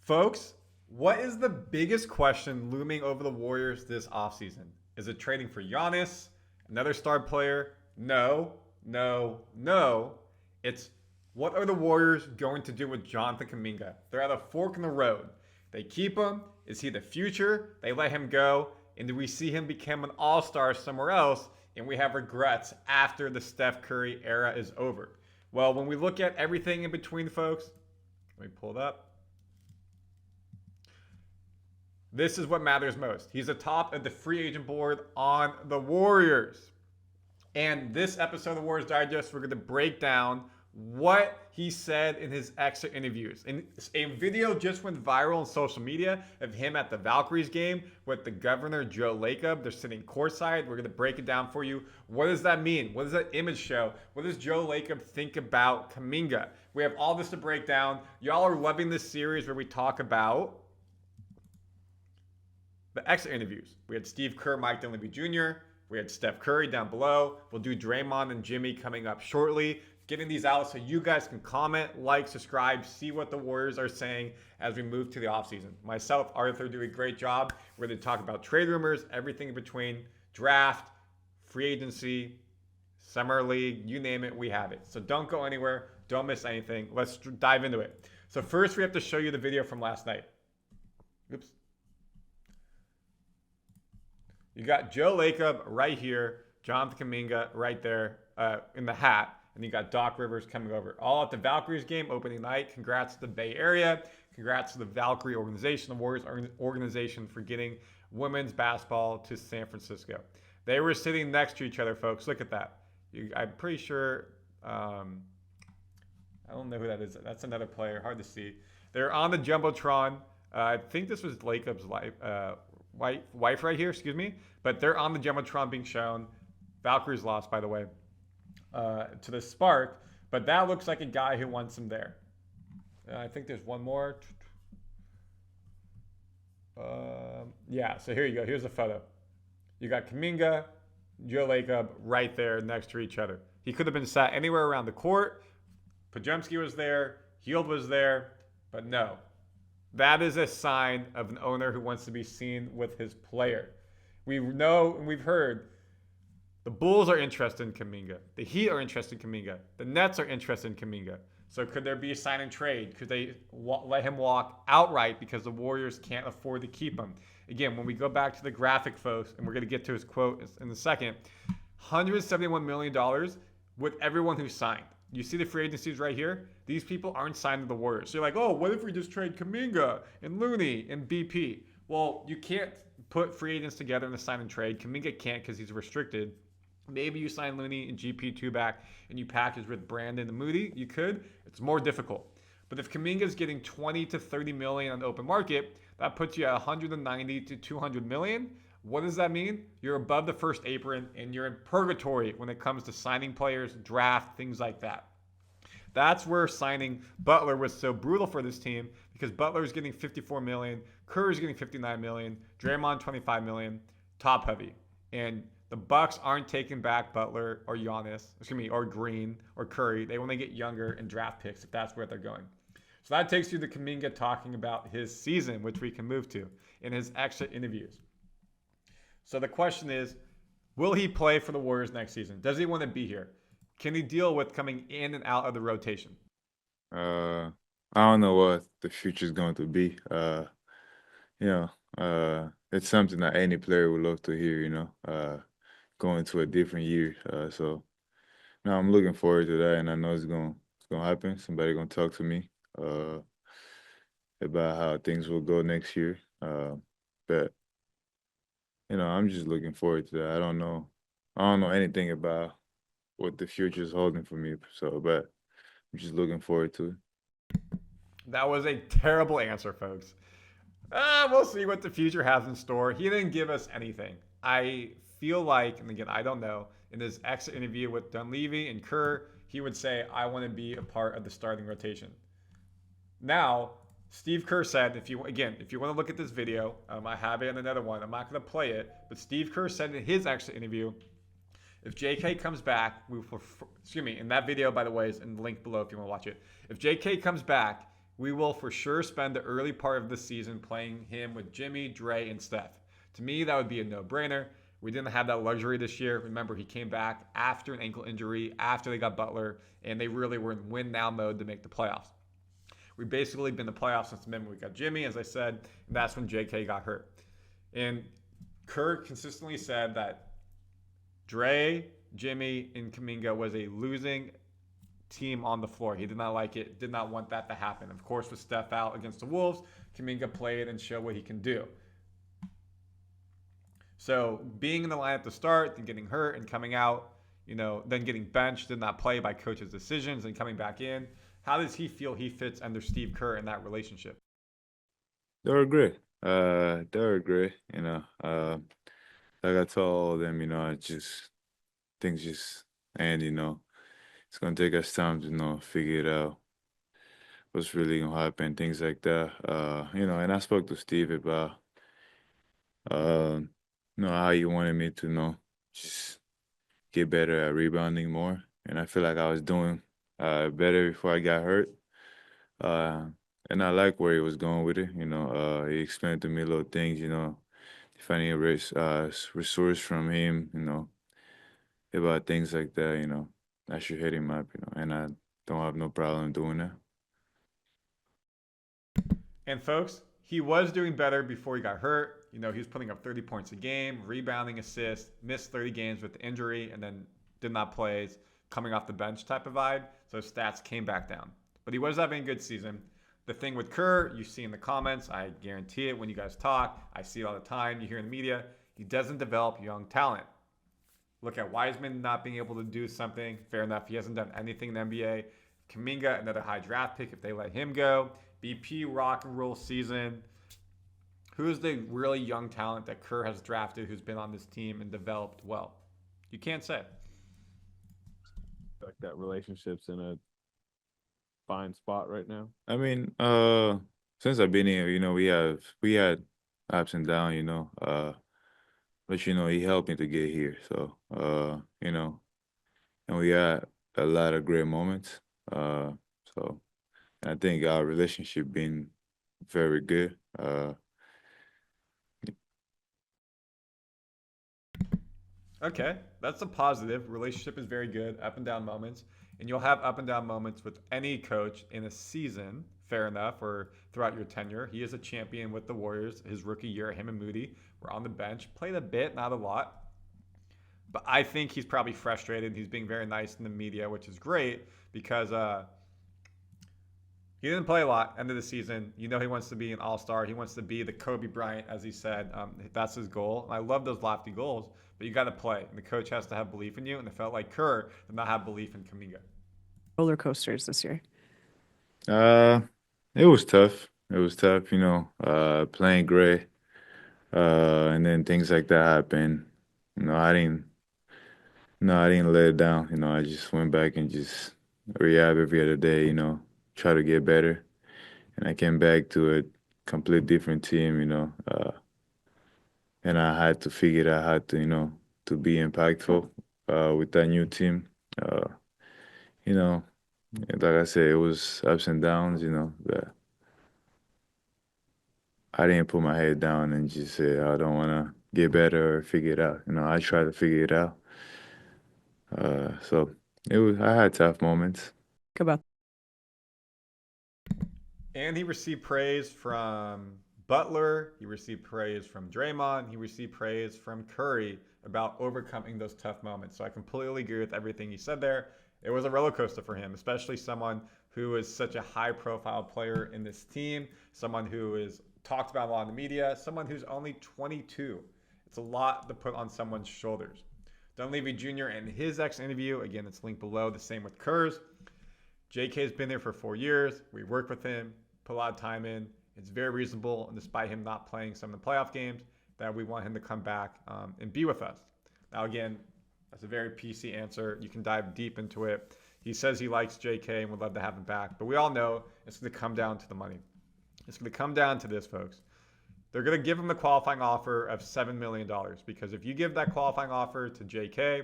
Folks, what is the biggest question looming over the Warriors this offseason? Is it trading for Giannis, another star player? No, no, no. It's what are the Warriors going to do with Jonathan Kuminga? They're at a fork in the road. They keep him. Is he the future? They let him go. And do we see him become an all-star somewhere else? And we have regrets after the Steph Curry era is over. Well, when we look at everything in between, folks, let me pull it up. This is what matters most. He's atop of the free agent board on the Warriors. And this episode of the Warriors Digest, we're going to break down what he said in his exit interviews. And a video just went viral on social media of him at the Valkyries game with the Governor Joe Lacob. They're sitting courtside. We're going to break it down for you. What does that mean? What does that image show? What does Joe Lacob think about Kuminga? We have all this to break down. Y'all are loving this series where we talk about the exit interviews. We had Steve Kerr, Mike Dunleavy Jr. We had Steph Curry down below. We'll do Draymond and Jimmy coming up shortly. Getting these out so you guys can comment, like, subscribe, see what the Warriors are saying as we move to the offseason. Myself, Arthur, do a great job. We're going to talk about trade rumors, everything in between, draft, free agency, summer league, you name it, we have it. So don't go anywhere. Don't miss anything. Let's dive into it. So first, we have to show you the video from last night. Oops. You got Joe Lacob right here, Jonathan Kuminga right there in the hat, and you got Doc Rivers coming over. All at the Valkyries game, opening night. Congrats to the Bay Area. Congrats to the Valkyrie organization, the Warriors organization, for getting women's basketball to San Francisco. They were sitting next to each other, folks. Look at that. I'm pretty sure, I don't know who that is. That's another player, hard to see. They're on the Jumbotron. I think this was Lacob's wife right here, excuse me. But they're on the Jumbotron being shown. Valkyries lost, by the way, to the Spark. But that looks like a guy who wants him there. I think there's one more. Yeah, so here you go. Here's a photo. You got Kuminga, Joe Lacob right there next to each other. He could have been sat anywhere around the court. Podziemski was there. Hield was there. But no. That is a sign of an owner who wants to be seen with his player. We know and we've heard the Bulls are interested in Kuminga. The Heat are interested in Kuminga. The Nets are interested in Kuminga. So could there be a sign and trade? Could they let him walk outright because the Warriors can't afford to keep him? Again, when we go back to the graphic, folks, and we're going to get to his quote in a second, $171 million with everyone who signed. You see the free agencies right here? These people aren't signed to the Warriors. So you're like, oh, what if we just trade Kuminga and Looney and BP? Well, you can't put free agents together in a sign and trade. Kuminga can't because he's restricted. Maybe you sign Looney and GP2 back and you package with Brandin and Moody. You could. It's more difficult. But if Kuminga's getting 20 to 30 million on the open market, that puts you at 190 to 200 million. What does that mean? You're above the first apron and you're in purgatory when it comes to signing players, draft, things like that. That's where signing Butler was so brutal for this team because Butler's getting 54 million, Curry's getting 59 million, Draymond 25 million, top heavy. And the Bucks aren't taking back Butler or Giannis, or Green or Curry. They want to get younger and draft picks if that's where they're going. So that takes you to Kuminga talking about his season, which we can move to in his exit interviews. So the question is, will he play for the Warriors next season? Does he want to be here? Can he deal with coming in and out of the rotation? I don't know what the future is going to be. It's something that any player would love to hear, going to a different year. So now I'm looking forward to that, and I know it's gonna happen. Somebody gonna talk to me about how things will go next year. But I'm just looking forward to that. I don't know anything about what the future is holding for me. But I'm just looking forward to it. That was a terrible answer, folks. We'll see what the future has in store. He didn't give us anything. I feel like, and again, I don't know, in his exit interview with Dunleavy and Kerr, he would say, I want to be a part of the starting rotation. Now, Steve Kerr said, if you want to look at this video, I have it in another one. I'm not going to play it, but Steve Kerr said in his exit interview, if JK comes back, and that video, by the way, is in the link below if you want to watch it. If JK comes back, We will for sure spend the early part of the season playing him with Jimmy, Dre, and Steph. To me, that would be a no-brainer. We didn't have that luxury this year. Remember, he came back after an ankle injury, after they got Butler, and they really were in win-now mode to make the playoffs. We've basically been in the playoffs since the moment we got Jimmy, as I said, and that's when JK got hurt. And Kerr consistently said that Dre, Jimmy, and Kuminga was a losing team on the floor. He did not like it, did not want that to happen. Of course, with Steph out against the Wolves, Kuminga played and showed what he can do. So being in the lineup to start, then getting hurt and coming out, then getting benched, did not play by coach's decisions and coming back in. How does he feel he fits under Steve Kerr in that relationship? They were great. They were great. Like I told them, things just and it's gonna take us time to figure it out what's really gonna happen, things like that. And I spoke to Steve about uh, how he wanted me to just get better at rebounding more, and I feel like I was doing better before I got hurt. Uh, and I like where he was going with it. He explained to me little things. If I need a resource from him, about things like that, I should hit him up, and I don't have no problem doing that. And folks, he was doing better before he got hurt. He was putting up 30 points a game, rebounding, assists, missed 30 games with the injury, and then did not play, coming off the bench type of vibe. So his stats came back down. But he was having a good season. The thing with Kerr, you see in the comments, I guarantee it when you guys talk, I see it all the time, you hear in the media, he doesn't develop young talent. Look at Wiseman not being able to do something. Fair enough, he hasn't done anything in the NBA. Kuminga, another high draft pick if they let him go. BP rock and roll season. Who's the really young talent that Kerr has drafted who's been on this team and developed well? You can't say. Like that relationship's in a fine spot right now. I mean, since I've been here, we had ups and downs, but he helped me to get here. So, and we had a lot of great moments. So I think our relationship been very good. Okay, that's a positive. Relationship is very good, up and down moments. And you'll have up and down moments with any coach in a season, fair enough, or throughout your tenure. He is a champion with the Warriors. His rookie year, him and Moody were on the bench, played a bit, not a lot. But I think he's probably frustrated. He's being very nice in the media, which is great because he didn't play a lot end of the season. He wants to be an all-star. He wants to be the Kobe Bryant, as he said. That's his goal. And I love those lofty goals, but you got to play. And the coach has to have belief in you. And it felt like Kerr did not have belief in Kuminga. Roller coasters this year. It was tough. It was tough, playing great. And then things like that happened. I didn't let it down. I just went back and just rehab every other day, try to get better. And I came back to a complete different team, and I had to figure out how to, to be impactful with that new team. You know, like I said, it was ups and downs, but I didn't put my head down and just say, I don't want to get better or figure it out. I tried to figure it out. So I had tough moments. About And he received praise from Butler. He received praise from Draymond. He received praise from Curry about overcoming those tough moments. So I completely agree with everything he said there. It was a roller coaster for him, especially someone who is such a high-profile player in this team, someone who is talked about a lot in the media, someone who's only 22. It's a lot to put on someone's shoulders. Dunleavy Jr. and his ex-interview, again, it's linked below, the same with Kerr's. JK's been there for 4 years. We worked with him, put a lot of time in. It's very reasonable, and despite him not playing some of the playoff games, that we want him to come back and be with us. Now, again, that's a very PC answer. You can dive deep into it. He says he likes JK and would love to have him back, but we all know it's going to come down to the money. It's going to come down to this, folks. They're going to give him the qualifying offer of $7 million because if you give that qualifying offer to JK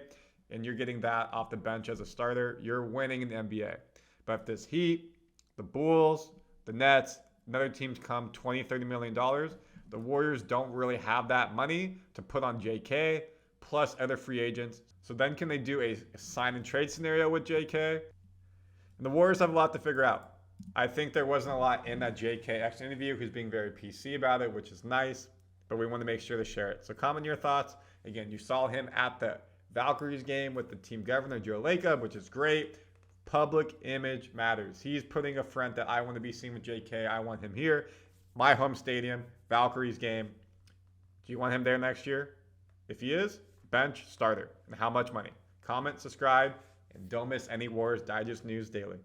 and you're getting that off the bench as a starter, you're winning in the NBA. But if this Heat, the Bulls, the Nets, and other teams come $20, $30 million. The Warriors don't really have that money to put on JK plus other free agents. So then can they do a sign and trade scenario with JK? And the Warriors have a lot to figure out. I think there wasn't a lot in that JK extra interview. He's being very PC about it, which is nice, but we want to make sure to share it. So comment your thoughts. Again, you saw him at the Valkyries game with the team governor, Joe Lacob, which is great. Public image matters. He's putting a front that I want to be seen with JK. I want him here. My home stadium, Valkyries game. Do you want him there next year? If he is, bench, starter. And how much money? Comment, subscribe, and don't miss any Warriors Digest news daily.